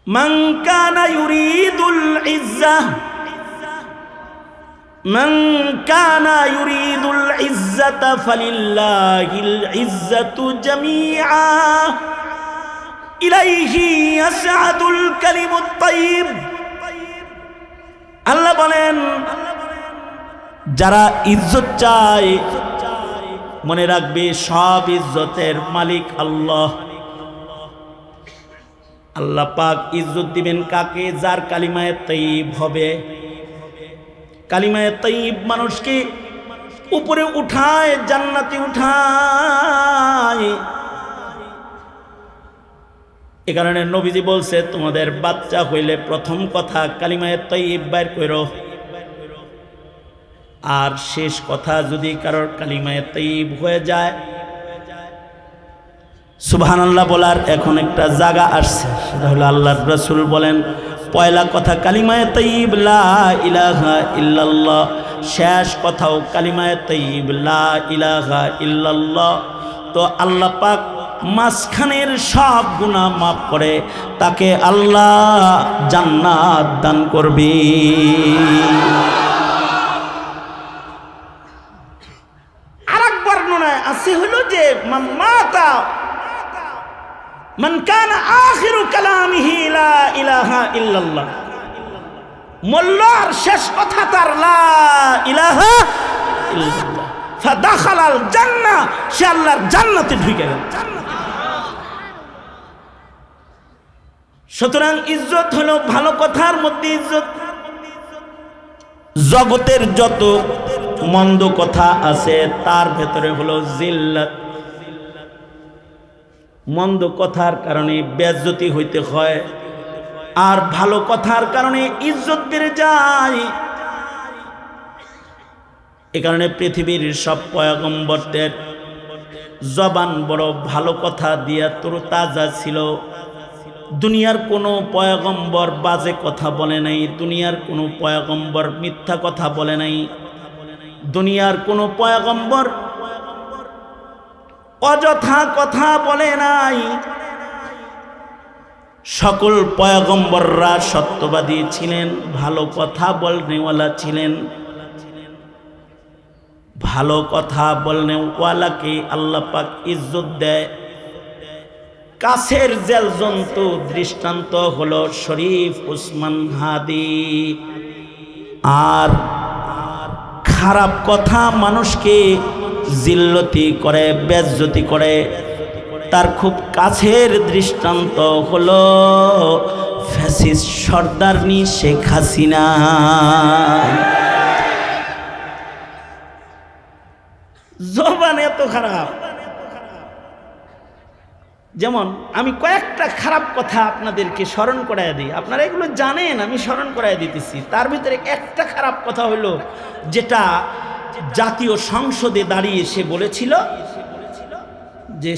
মান কানা ইউরিদুল ইজ্জাহ মান কানা ইউরিদুল ইজ্জাতা ফালিল্লাহিল ইজ্জাতু জামিআ ইলাইহি ইয়াসআদুল কালিমুত তাইয়্যিব। আল্লাহ বলেন, যারা ইজ্জত চায় মনে রাখবে সব ইজ্জতের মালিক আল্লাহ। আল্লাহ পাক ইজ্জত দিবেন কাকে? যার কালিমায়ে তাইয়্যিব হবে। কালিমায়ে তাইয়্যিব মানুষকে উপরে উঠায়, জান্নাতে উঠায়। এ কারণে নবীজি বলছে, তোমাদের বাচ্চা হইলে প্রথম কথা কালিমায়ে তাইয়্যিব বাইর করো, আর শেষ কথা যদি কারোর কালিমায়ে তাইয়্যিব হয়ে যায়, সুবহানাল্লাহ বলার এখন একটা জায়গা আসছে, সেটা হলো আল্লাহর রাসূল বলেন, পয়লা কথা কালিমায়ে তাইয়্যিব লা ইলাহা ইল্লাল্লাহ, শেষ কথাও কালিমায়ে তাইয়্যিব লা ইলাহা ইল্লাল্লাহ। তো আল্লাহ পাক মাঝখানের সব গুনাহ মাফ করে তাকে আল্লাহ জান্নাত দান করবে। আরেক বর্ণনায় আছে হলো যে মান মাতা মান কানা আখিরু কালামিহি লা ইলাহা ইল্লাল্লাহ, মোল্লার শেষ কথা তার লা ইলাহা ইল্লাল্লাহ, ফাদাখালাল জান্নাহ, সে আল্লাহর জান্নাতে ঢুকে গেল। সুতরাং ইজ্জত হলো ভালো কথার মধ্যে ইজ্জত। জগতের যত মন্দ কথা আছে তার ভেতরে হলো জিল্লাত। মন্দ কথার কারণে বেইজ্জতি হইতে হয়, আর ভালো কথার কারণে ইজ্জত বেড়ে যায়। এ কারণে পৃথিবীর সব পয়গম্বরদের জবান বড় ভালো কথা দিয়া তরতাজা ছিল। দুনিয়ার কোনো পয়গম্বর বাজে কথা বলে নাই, দুনিয়ার কোনো পয়গম্বর মিথ্যা কথা বলে নাই, দুনিয়ার কোনো পয়গম্বর অযথা কথা বলে নাই। সকল পয়গম্বররা সত্যবাদী ছিলেন, ভালো কথা বলনেওয়ালা ছিলেন। ভালো কথা বলনেওয়ালাকে আল্লাহ পাক ইজ্জত দেয়। কাছের জেল জন্তু দৃষ্টান্ত হলো শরীফ উসমান হাদি। আর খারাপ কথা মানুষকে জিল্লতি করে, বেইজ্জতি করে, তার খুব কাছের দৃষ্টান্ত হলো ফ্যাসিস্ট সর্দারনি শেখ হাসিনা। জবান এত খারাপ। যেমন আমি কয়েকটা খারাপ কথা আপনাদেরকে স্মরণ করায় দিই, আপনারা এগুলো জানেন, আমি স্মরণ করায় দিতেছি। তার ভিতরে একটা খারাপ কথা হলো যেটা জাতীয় সংসদে দাঁড়িয়ে সে বলেছিল যে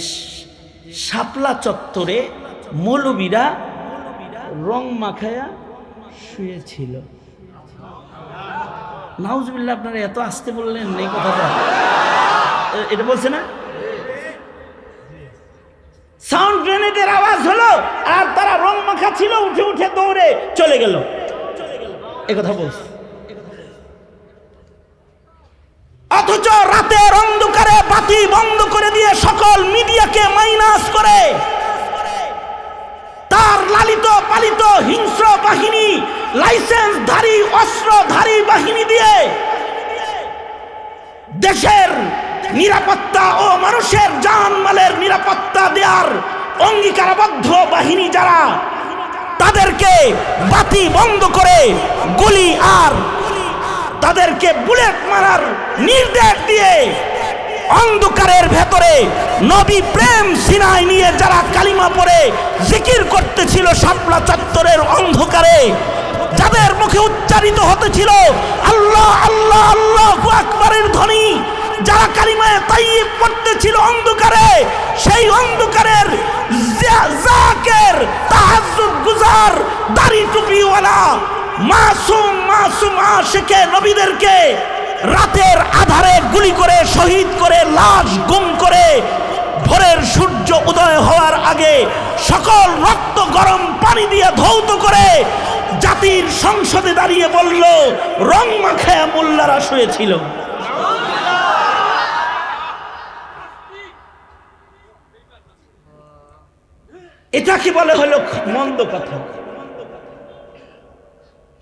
শাপলা চত্বরে মৌলবীরা রং মাখায়া শুয়েছিল। নাউজুবিল্লাহ, আপনারা এত আসতে বললেন এই কথাটা, এটা বলছে না? সাউন্ড গ্রেনেডের আওয়াজ হলো আর তারা রং মাখা ছিল, উঠে উঠে দৌড়ে চলে গেল, এ কথা বলছে। অথচ রাতের অন্ধকারে বাতি বন্ধ করে দিয়ে সকল মিডিয়াকে মাইনাস করে তার লালিত পালিত হিংস্র বাহিনী, লাইসেন্সধারী অস্ত্রধারী বাহিনী দিয়ে দেশের নিরাপত্তা ও মানুষের জানমালের নিরাপত্তা দেওয়ার অঙ্গীকারবদ্ধ বাহিনী যারা, তাদেরকে বাতি বন্ধ করে গুলি আর তাদেরকে বুলেট মারার নির্দেশ দিয়ে অন্ধকারের ভেতরে নবী প্রেম সিনায় নিয়ে যারা কালিমা পড়ে জিকির করতেছিল শাপলা চত্বরের অন্ধকারে, যাদের মুখে উচ্চারিত হতেছিল আল্লাহ আল্লাহ আল্লাহু আকবারের ধ্বনি, যারা কালিমায়ে তাইয়্যিব পড়তেছিল অন্ধকারে, সেই অন্ধকারের জাকির, তাহাজ্জুদ গুজার, দাড়ি টুপিওয়ালা মাসুম মাসুম আশিকে নবীদেরকে রাতের আধারে গুলি করে শহীদ করে লাশ গুম করে ভোরের সূর্য উদয় হওয়ার আগে সকল রক্ত গরম পানি দিয়ে ধৌত করে জাতির সংসদে দাঁড়িয়ে বলল, রং মাখায়া মোল্লারা শুয়েছিল। এটা কি বলে হলো মন্দ কথা?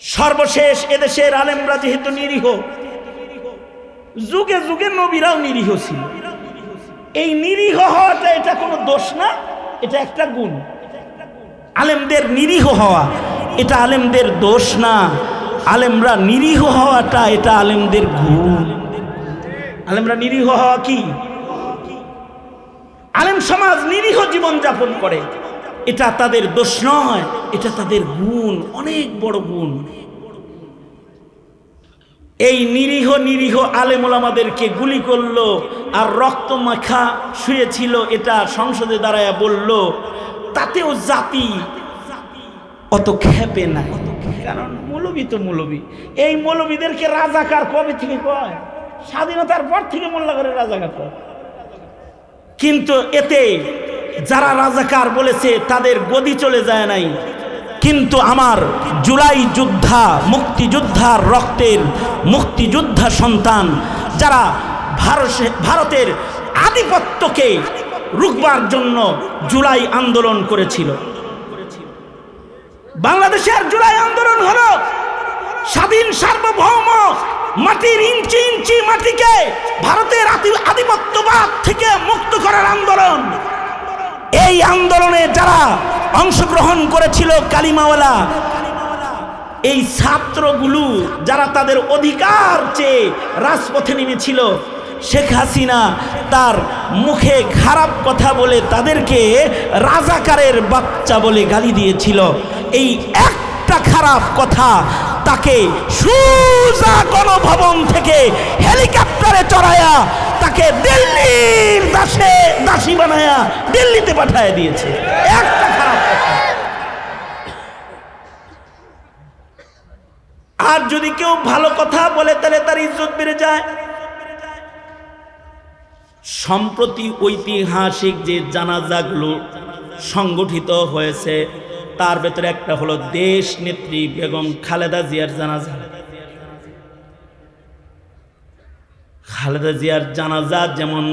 সর্বশেষ এদেশের আলেমরা যেহেতু নিরীহ, যুগে যুগে নবীরাও নিরীহ ছিল। এই নিরীহ হওয়াটা এটা কোনো দোষ না, এটা একটা গুণ। আলেমদের নিরীহ হওয়া এটা আলেমদের দোষ না, আলেমরা নিরীহ হওয়াটা এটা আলেমদের গুণ। আলেমরা নিরীহ হওয়া কি? আলেম সমাজ নিরীহ জীবন যাপন করে, এটা তাদের দোষ নয়, এটা তাদের গুণ, অনেক বড় গুণ। এই নিরীহ নিরীহ আলেম ওলামাদেরকে গুলি করলো আর রক্ত মাখা শুয়েছিল, এটা সংসদে দাঁড়ায়া বলল, তাতেও জাতি অত খেপে না। কারণ মৌলবী তো মৌলবী। এই মৌলবীদেরকে রাজাকার কবে থেকে কয়? স্বাধীনতার পর থেকে মোল্লা করে রাজাকার কয়। কিন্তু এতে যারা রাজাকার বলেছে তাদের গদি চলে যায় নাই। কিন্তু আমার জুলাই যোদ্ধা, মুক্তিযোদ্ধার রক্তের মুক্তিযোদ্ধা সন্তান যারা ভারতের আধিপত্যকে রুখবার জন্য জুলাই আন্দোলন করেছিল, বাংলাদেশের জুলাই আন্দোলন হলো স্বাধীন সার্বভৌম মাটির ইঞ্চি ইঞ্চি মাটিকে ভারতের আধিপত্যবাদ থেকে মুক্ত করার আন্দোলন। এই আন্দোলনে যারা অংশগ্রহণ করেছিল কালিমাওয়ালা, এই ছাত্রগুলো যারা তাদের অধিকার চেয়ে রাজপথে নেমেছিল, শেখ হাসিনা তার মুখে খারাপ কথা বলে তাদেরকে রাজাকারের বাচ্চা বলে গালি দিয়েছিল। এই একটা খারাপ কথা তাকে সুজা গণভবন থেকে হেলিকপ্টারে চড়ায়া তাকে দিল্লির দাসী বানায়া দিল্লিতে পাঠায় দিয়েছে। একটা খারাপ কথা। আর যদি কেউ ভালো কথা বলে তাহলে তার ইজ্জত বেড়ে যায়। সম্প্রতি ঐতিহাসিক যে জানাজাগুলো সংগঠিত হয়েছে তার ভেতরে একটা হলো দেশ নেত্রী বেগম খালেদা জিয়ার জানাজা। খালেদা জিয়ার জানাজা যেমন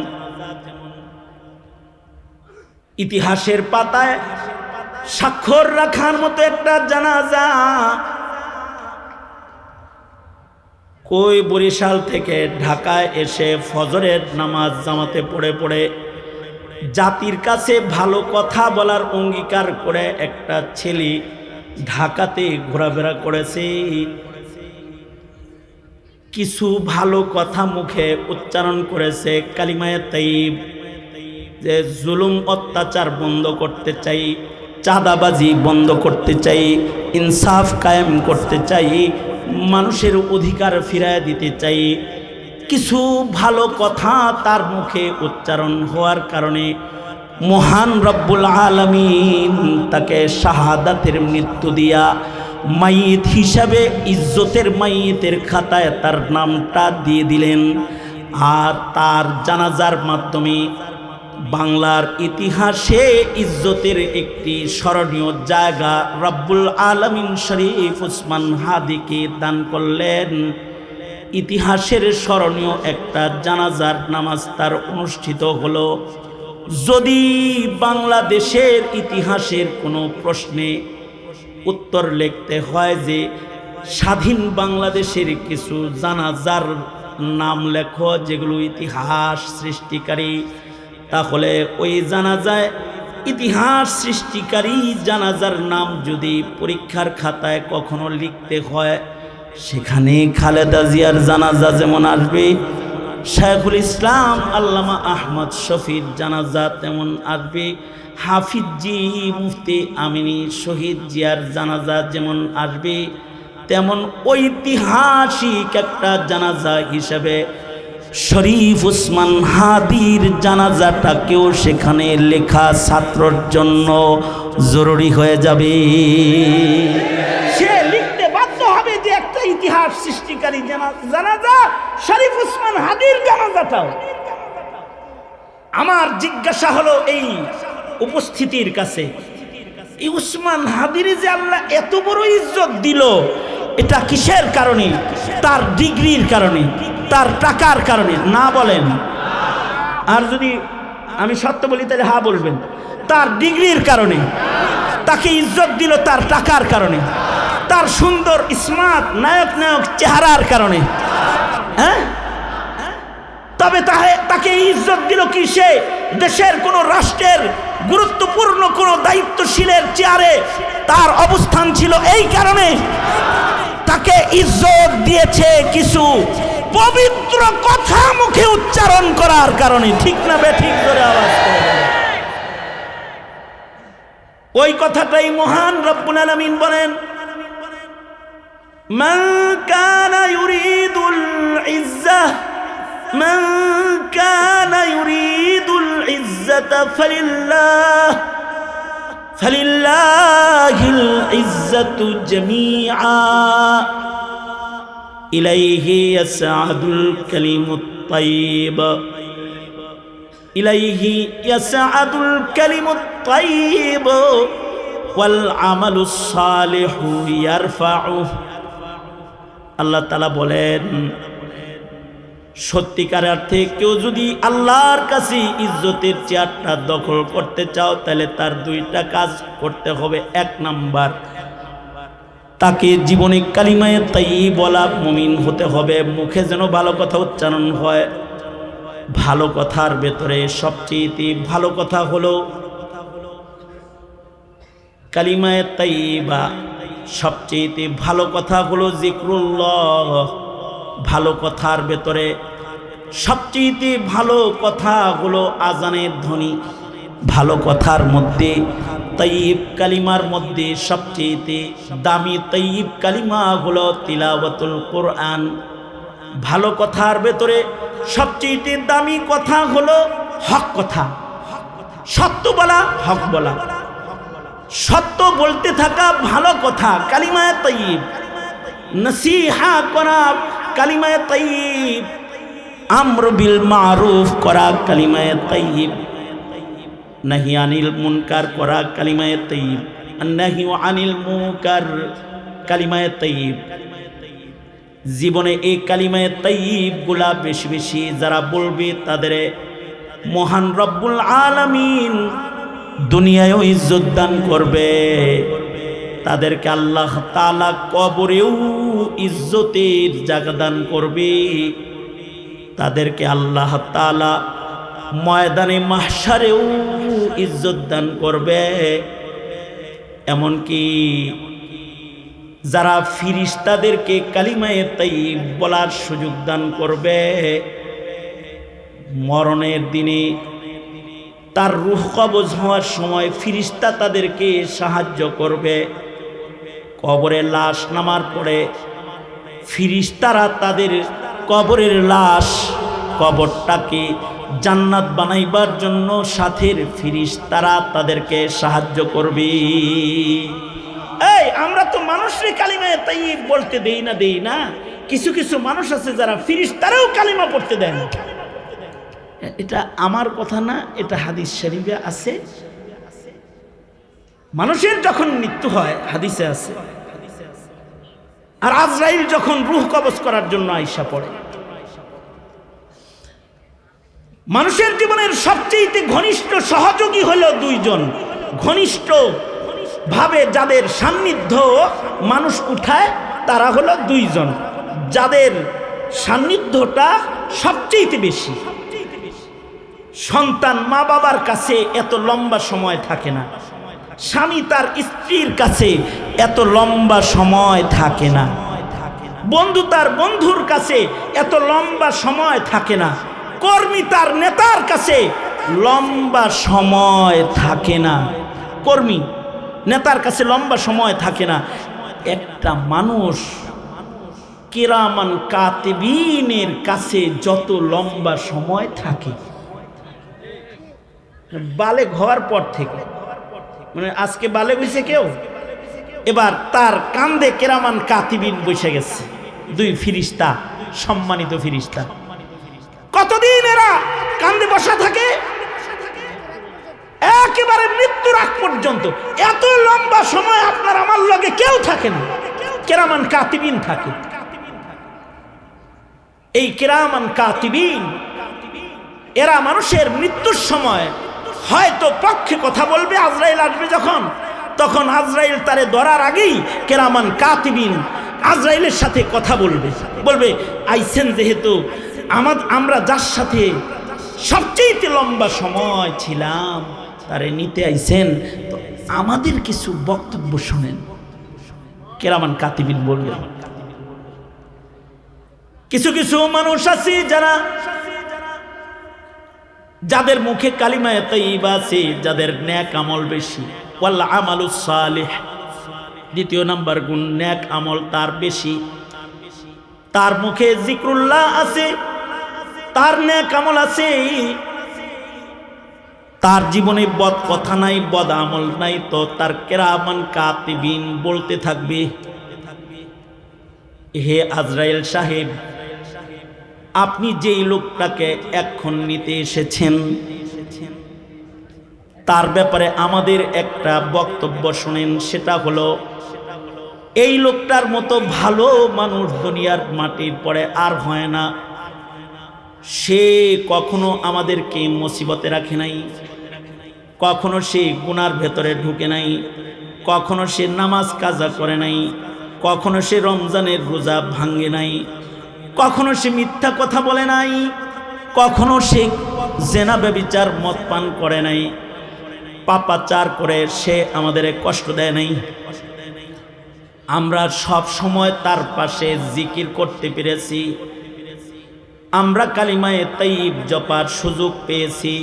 ইতিহাসের পাতায় স্বাক্ষর রাখার মতো একটা জানাজা, কই বরিশাল থেকে ঢাকায় এসে ফজরের নামাজ জামাতে পড়ে পড়ে জাতির কাছে ভালো কথা বলার অঙ্গীকার করে একটা ছেলে ঢাকাতে ঘোরাফেরা করেছে। কিছু ভালো কথা মুখে উচ্চারণ করেছে, কালিমায়ে তাইয়্যিব, যে জুলুম অত্যাচার বন্ধ করতে চাই, চাঁদাবাজি বন্ধ করতে চাই, ইনসাফ কায়েম করতে চাই, মানুষের অধিকার ফিরায় দিতে চাই। কিছু ভালো কথা তার মুখে উচ্চারণ হওয়ার কারণে মহান রব্বুল আলামিন তাকে শাহাদাতের মৃত্যু দিয়া মাইয়িত হিসাবে ইজ্জতের মাইয়িতের খাতায় তার নামটা দিয়ে দিলেন। আর তার জানাজার মাধ্যমে বাংলার ইতিহাসে ইজ্জতের একটি স্মরণীয় জায়গা রব্বুল আলামিন শরীফ ওসমান হাদিকে দান করলেন। ইতিহাসের স্মরণীয় একটা জানাজার নামাজ তার অনুষ্ঠিত হলো। যদি বাংলাদেশের ইতিহাসের কোনো প্রশ্নে উত্তর লিখতে হয় যে স্বাধীন বাংলাদেশের কিছু জানাজার নাম লেখো যেগুলো ইতিহাস সৃষ্টিকারী, তাহলে ওই জানাজায় ইতিহাস সৃষ্টিকারী জানাজার নাম যদি পরীক্ষার খাতায় কখনো লিখতে হয়, সেখানে খালেদা জিয়ার জানাজা যেমন আসবে, শাইখুল ইসলাম আল্লামা আহমদ শফির জানাজা তেমন আসবে, হাফিজ জি মুফতি আমিনী শহীদ জিয়ার জানাজা যেমন আসবে, তেমন ঐতিহাসিক একটা জানাজা হিসেবে শরীফ ওসমান হাদির জানাজাটাকেও সেখানে লেখা ছাত্রর জন্য জরুরি হয়ে যাবে। সে লিখতে বাধ্য হবে যে একটা ইতিহাস সৃষ্টিকারী জানাজা শরীফ ওসমান হাদির জানাজাটাও। আমার জিজ্ঞাসা হলো এই উপস্থিতির কাছে, এই উসমান হাদিরে যে আল্লাহ এত বড় ইজ্জত দিল, এটা কিসের কারণে? তার ডিগ্রির কারণে, তার টাকার কারণে। না বলেন? আর যদি আমি সত্য বলি তাহলে হ্যাঁ বলবেন। তার ডিগ্রির কারণে তাকে ইজ্জত দিল, তার টাকার কারণে, তার সুন্দর স্মার্ট নায়ক নায়ক চেহারার কারণে। হ্যাঁ, তবে তাকে ইজ্জত দিল কি? সে দেশের কোন রাষ্ট্রের গুরুত্বপূর্ণ কোন দায়িত্বশীলের চেয়ারে তার অবস্থান ছিল, এই কারণে তাকে ইজ্জত দিয়েছে কিছু পবিত্র কথা মুখে উচ্চারণ করার কারণে। ঠিক না বেঠিক? করে আওয়াজ করে ওই কথাটাই মহান রব্বুল আলামিন বলেন, মান কানা ইউরিদুল ইজ্জাহ মান কানা ইউরিদুল ইজ্জাতা ফালিল্লাহিল ইজ্জাতু জামিআ ইলাইহি ইয়াসআদুল কালিমুত তাইয়্যিব ইলাইহি ইয়াসআদুল কালিমুত তাইয়্যিব ওয়াল আমালুস সালিহু ইয়ারফাউহ। আল্লাহ তাআলা বলেন, সত্যিকার অর্থে কেউ যদি আল্লাহর কাছে ইজ্জতের চেয়ারটা দখল করতে চাও, তাহলে তার দুইটা কাজ করতে হবে। এক নাম্বার, তাকে জীবনে কালিমায়ে তাইয়্যিব বলা মুমিন হতে হবে। মুখে যেন ভালো কথা উচ্চারণ হয়। ভালো কথার ভেতরে সবচেয়ে ভালো কথা হলো কালিমায়ে তাইয়্যিবা। সবচেয়ে ভালো কথা হলো জিক্রুল্লাহ। ভালো কথার ভেতরে সবচেয়ে ভালো কথা হলো আজানের ধ্বনি। ভালো কথার মধ্যে তাইয়্যিব কালিমার মধ্যে সবচেয়ে দামি তাইয়্যিব কালিমা হলো তিলাওয়াতুল কোরআন। ভালো কথার ভেতরে সবচেয়ে দামি কথা হলো হক কথা, সত্য বলা, হক বলা, সত্য বলতে থাকা, ভালো কথা, কালিমায়ে তাইয়্যিব। নসিহা করা, কালিমায়ে তাইয়্যিব। আমর বিল মারুফ করা, কালিমায়ে তাইয়্যিব। নাহি আনিল মুনকার করা, কালিমায়ে তাইয়্যিব। নাহি আনিল মুনকার, কালিমায়ে তাইয়্যিব। জীবনে এই কালিমায়ে তাইয়্যিব গুলা বেশি বেশি যারা বলবে, তাদের মহান রব্বুল আলামিন দুনিয়ায়ও ইজ্জত দান করবে, তাদেরকে আল্লাহ তাআলা কবরেও ইজ্জতের জায়গা দান করবে, তাদেরকে আল্লাহ তাআলা ময়দানে মাহশারেও ইজ্জত দান করবে। এমনকি যারা ফিরিস্তাদেরকে কালিমায়ে তাইয়্যিব বলার সুযোগ দান করবে, মরণের দিনে তার রূহ কবজ হওয়ার সময় ফিরিস্তা তাদেরকে সাহায্য করবে। কবরে লাশ নামার পরে ফিরিস্তারা তাদের কবরের লাশ, কবরটাকে জান্নাত বানাইবার জন্য সাথের ফিরিস্তারা তাদেরকে সাহায্য করবে। এই আমরা তো মানুষের কালিমায়ে তাইয়্যিব বলতে দেই না। কিছু কিছু মানুষ আছে যারা ফিরিস্তারাও কালিমা পড়তে দেয় না। এটা আমার কথা না, এটা হাদিস শরীফে আছে। মানুষের যখন মৃত্যু হয়, হাদিসে আছে, আর আজরাইল যখন রূহ কবজ করার জন্য আইসা পড়ে, মানুষের জীবনের সবচেয়ে ঘনিষ্ঠ সহযোগী হলো দুইজন। ঘনিষ্ঠ ভাবে যাদের সান্নিধ্য মানুষ উঠায়, তারা হলো দুইজন, যাদের সান্নিধ্যটা সবচেয়ে বেশি। সন্তান মা বাবার কাছে এত লম্বা সময় থাকে না, স্বামী তার স্ত্রীর কাছে এত লম্বা সময় থাকে না, বন্ধু তার বন্ধুর কাছে এত লম্বা সময় থাকে না, কর্মী তার নেতার কাছে লম্বা সময় থাকে না, কর্মী নেতার কাছে লম্বা সময় থাকে না। একটা মানুষ কিরামান কাতিবিনের কাছে যত লম্বা সময় থাকে, বালেগ হওয়ার পর থেকে, মানে আজকে বালেগ হয়েছে কেউ, এবার তার কান্দে কিরামান কাতিবিন বসে গেছে, দুই ফিরিস্তা, সম্মানিত ফিরিস্তা। কতদিন এরা কান্দে বসা থাকে? একেবারে মৃত্যু মৃত্যুর আগ পর্যন্ত এত লম্বা সময় আপনার আমার লগে কেউ থাকে না, কিরামান কাতিবিন থাকে। এই কিরামান কাতিবিন এরা মানুষের মৃত্যুর সময় হয়তো পক্ষে কথা বলবে, আজরাইল আসবে যখন, তখন আজরাইল তারে ধরার আগেই কিরামান কাতিবিন আজরাইলের সাথে কথা বলবে আইছেন যেহেতু আমরা যার সাথে সবচেয়ে লম্বা সময় ছিলাম তারে নিতে আইছেন, তো আমাদের কিছু বক্তব্য শুনেন। কিরামান কাতিবিন বলবে। কিছু কিছু মানুষ আছে যাদের মুখে কালিমায়ে তাইয়্যিবা আছে, যাদের নেক আমল বেশি, ওয়াল আমালুস সালিহ, দ্বিতীয় নাম্বার গুণ নেক আমল তার বেশি, তার মুখে জিক্রুল্লাহ আছে, তার নেক আমল আছে, তার জীবনে বদ কথা নাই, বদ আমল নাই, তো তার কিরামান কাতিবিন বলতে থাকবে, হে আজরাইল সাহেব, আপনি যেই লোকটাকে এখন নিতে এসেছেন তার ব্যাপারে আমাদের একটা বক্তব্য শুনেন। সেটা হলো, এই লোকটার মতো ভালো মানুষ দুনিয়ার মাটির পরে আর হয় না। সে কখনো আমাদেরকে মুসিবতে রাখে নাই, কখনো সে গুনার ভেতরে ঢুকে নাই, কখনো সে নামাজ কাজা করে নাই, কখনো সে রমজানের রোজা ভাঙ্গে নাই, কখনো সে মিথ্যা কথা বলে নাই, কখনো সে জেনা ব্যভিচার মদ পান করে নাই, পাপাচার করে সে আমাদের কষ্ট দেয় নাই। আমরা সব সময় তার পাশে জিকির করতে পেরেছি, আমরা কালিমায়ে তাইয়্যিব জপার সুযোগ পেয়েছি,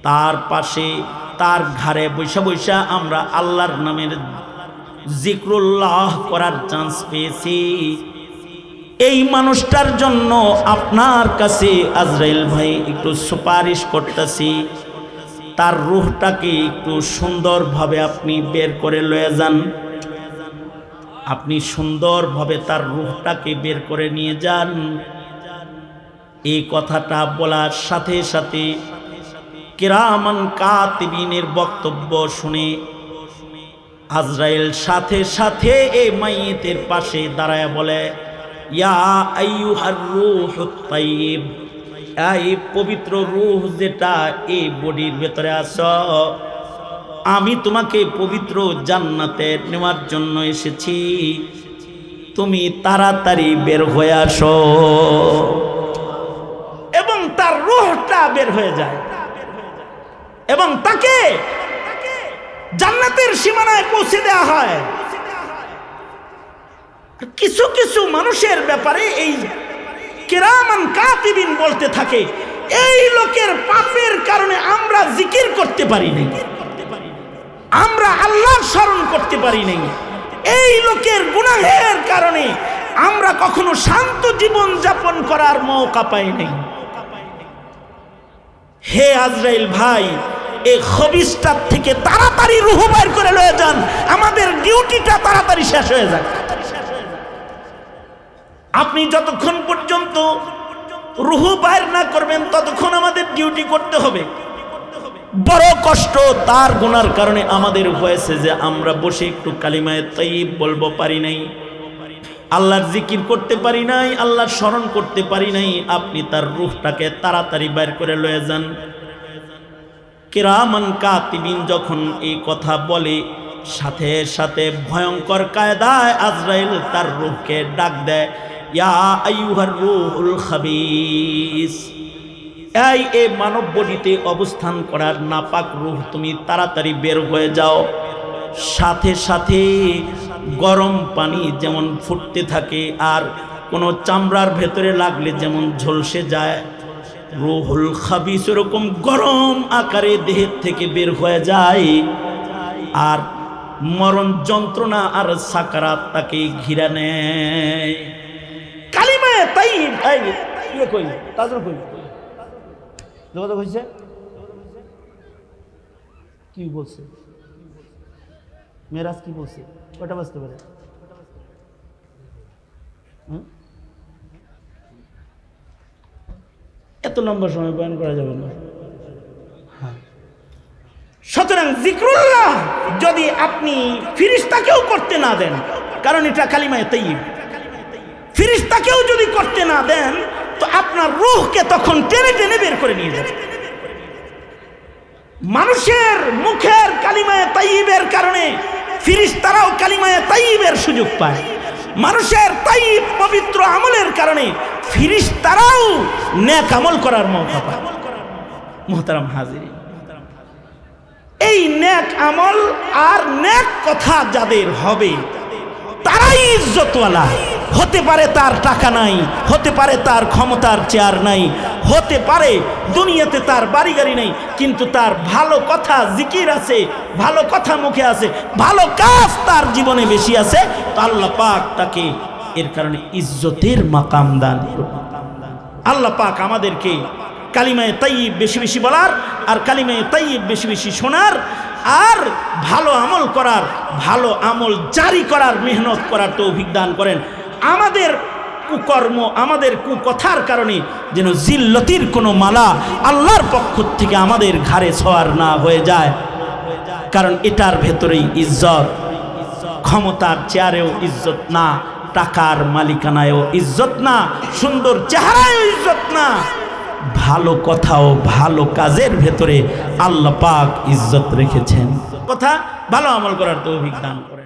তার পাশে তার ঘাড়ে বৈশা বৈশা আমরা আল্লাহর নামের জিক্রুল্লাহ করার চান্স পেয়েছি। এই মানুষটার জন্য আপনার কাছে আজরাইল ভাই একটু সুপারিশ করতেছি, তার রূহটাকে একটু সুন্দরভাবে আপনি বের করে লয়ে যান, আপনি সুন্দরভাবে তার রূহটাকে বের করে নিয়ে যান। এই কথাটা বলার সাথে সাথে কিরামান কাতিবিনের বক্তব্য শুনে আজরাইল সাথে সাথে এই মাইয়িতের পাশে দাঁড়ায় বলে, ইয়া আইয়ুহার রূহুত তাইয়্যিব, এই পবিত্র রূহ যেটা এই বডির ভেতরে আছো, আমি তোমাকে পবিত্র জান্নাতে নেওয়ার জন্য এসেছি, তুমি তাড়াতাড়ি বের হয়ে আসো। এবং তার রূহটা বের হয়ে যায় এবং তাকে জান্নাতের সীমানায় পৌঁছে দেওয়া হয়। কিছু কিছু মানুষের ব্যাপারে এই কিরামান কাতিবিন বলতে থাকে, এই লোকের পাপের কারণে আমরা জিকির করতে পারি নাই, আমরা আল্লাহর স্মরণ করতে পারি নাই, এই লোকের গুনাহের কারণে আমরা কখনো শান্ত জীবন যাপন করার মৌকা পাই নাই। হে আজরাইল ভাই, এই খবিসটার থেকে তাড়াতাড়ি রূহ বাইর করে লয়ে যান, আমাদের ডিউটিটা তাড়াতাড়ি শেষ হয়ে যাক। আপনি যতক্ষণ পর্যন্ত রূহ বাইর না করবেন ততক্ষণ আমাদের ডিউটি করতে হবে। বড় কষ্ট তার গুনার কারণে আমাদের হয়েছে যে আমরা বসে একটু কালিমায়ে তাইয়্যিব বলবো পারি নাই, আল্লাহর জিকির করতে পারি নাই, আল্লাহর স্মরণ করতে পারি নাই। আপনি তার রূহটাকে তাড়াতাড়ি বাইর করে লয়ে যান। কিরামান কাতিবিন যখন এই কথা বলে, সাথে সাথে ভয়ঙ্কর কায়দায় আজরাইল তার রূহকে ডাক দেয়, ইয়া আইয়ুহার রূহুল খাবিস, এই মানব বডিতে অবস্থান করার নাপাক রূহ, তুমি তাড়াতাড়ি বের হয়ে যাও। সাথে সাথে গরম পানি যেমন ফুটতে থাকে আর কোনো চামড়ার ভেতরে লাগলে যেমন ঝলসে যায়, রূহুল খাবিস এরকম গরম আকারে দেহের থেকে বের হয়ে যায়, আর মরণ যন্ত্রণা আর সাকারাত তাকে ঘিরে নেয়। কালিমায়ে তাইয়্যিব ইয়ে কই তাজর কই যোগাযোগ হয়েছে, কি বলছে মেরাজ, কি বলছে, কয়টা বাজতে পারে? এত লম্বা সময় বয়ান করা যাবে না। হ্যাঁ, সুতরাং জিক্রুল্লাহ যদি আপনি ফিরিস্তাকেও করতে না দেন, কারণ এটা কালিমায়ে তাইয়্যিব, ফিরিস্তাকেও যদি করতে না দেন তো আপনার রূহকে তখন টেনে টেনে বের করে নিয়ে যাবে। মানুষের মুখের কালিমায়ে তাইয়্যিবের কারণে ফিরিস্তারাও কালিমায়ে তাইয়্যিবের সুযোগ পায়, মানুষের তাইয়্যিব পবিত্র আমলের কারণে ফিরিস্তারাও নেক আমল করার মৌকা পায়। মুহতারাম হাজিরিন, এই নেক আমল আর নেক কথা যাদের হবে তারাই ইজ্জতওয়ালা। হতে পারে তার টাকা নাই, হতে পারে তার ক্ষমতার চেয়ার নাই, হতে পারে দুনিয়াতে তার বাড়ি গাড়ি নেই, কিন্তু তার ভালো কথা জিকির আছে, ভালো কথা মুখে আছে, ভালো কাজ তার জীবনে বেশি আছে, তো আল্লাহ পাক তাকে এর কারণে ইজ্জতের মাকাম দান করবেন। আল্লাহ পাক আমাদেরকে কালিমায়ে তাইয়্যিব বেশি বেশি বলার আর কালিমায়ে তাইয়্যিব বেশি বেশি শোনার আর ভালো আমল করার, ভালো আমল জারি করার, মেহনত করার তৌফিক দান করেন। আমাদের কুকর্ম, আমাদের কুকথার কারণে যেন জিল্লতির কোনো মালা আল্লাহর পক্ষ থেকে আমাদের ঘাড়ে ছোঁয়ার না হয়ে যায়, কারণ এটার ভেতরেই ইজ্জত। ক্ষমতার চেয়ারেও ইজ্জত না, টাকার মালিকানায়ও ইজ্জত না, সুন্দর চেহারায়ও ইজ্জত না, ভালো কথা ও ভালো কাজের ভেতরে আল্লাহ পাক ইজ্জত রেখেছেন। কথা ভালো আমল করার তৌফিক দান করেন।